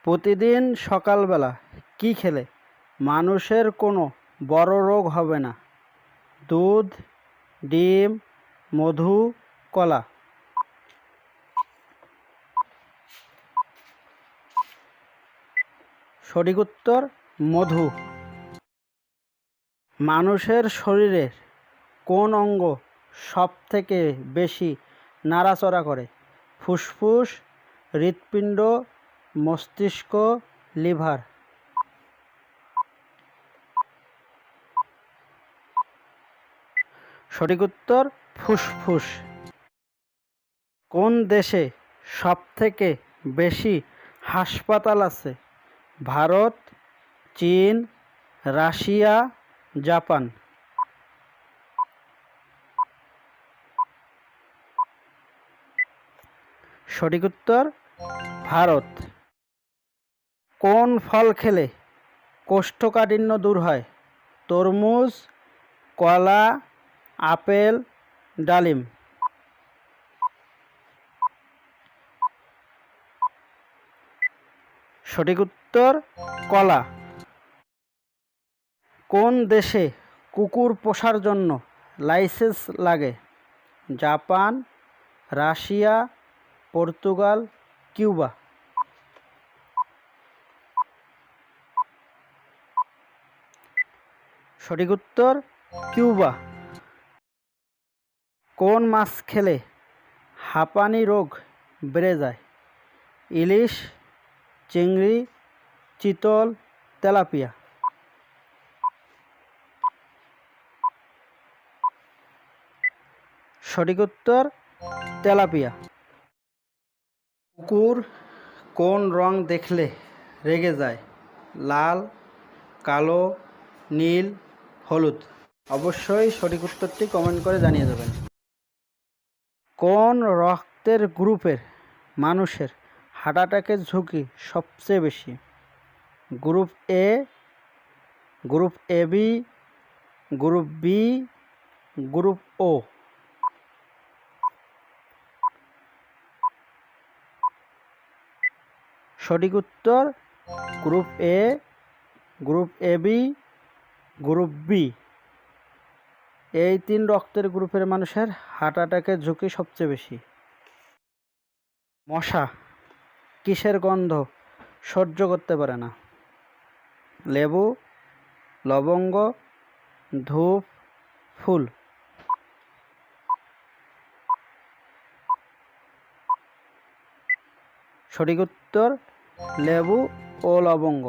প্রতিদিন সকালবেলা কি খেলে মানুষের কোনো বড় রোগ হবে না? দুধ, ডিম, মধু, কলা। সঠিক উত্তর মধু। মানুষের শরীরের কোন অঙ্গ সবথেকে বেশি নাড়াচড়া করে? ফুসফুস, হৃৎপিণ্ড, মস্তিষ্ক, লিভার। সঠিক উত্তর ফুসফুস। কোন দেশে সবথেকে বেশি হাসপাতাল আছে? ভারত, চীন, রাশিয়া, জাপান। সঠিক উত্তর ভারত। কোন ফল খেলে কোষ্ঠকাঠিন্য দূর হয়? তরমুজ, কলা, আপেল, ডালিম। সঠিক উত্তর কলা। কোন দেশে কুকুর পোষার জন্য লাইসেন্স লাগে? Japan, Russia, Portugal, Cuba. সঠিক উত্তর কিউবা। কোন মাছ খেলে হাঁপানি রোগ বেড়ে যায়? ইলিশ, চিংড়ি, চিতল, তেলাপিয়া। সঠিক উত্তর তেলাপিয়া। কুকুর কোন রং দেখলে রেগে যায়? লাল, কালো, নীল, হলুদ। অবশ্যই সঠিক উত্তরটি কমেন্ট করে জানিয়ে দেবেন। কোন রক্তের গ্রুপের মানুষের হার্ট অ্যাটাকের ঝুঁকি সবচেয়ে বেশি? Group A, group AB, group B, group O. সঠিক উত্তর group A, group AB, group B. এই 3 রক্তের গ্রুপের মানুষের হার্ট অ্যাটাকের ঝুঁকি সবচেয়ে বেশি। মশা কিসের গন্ধ সহ্য করতে পারে না? লেবু, লবঙ্গ, ধূপ, ফুল। সঠিক উত্তর লেবু ও লবঙ্গ।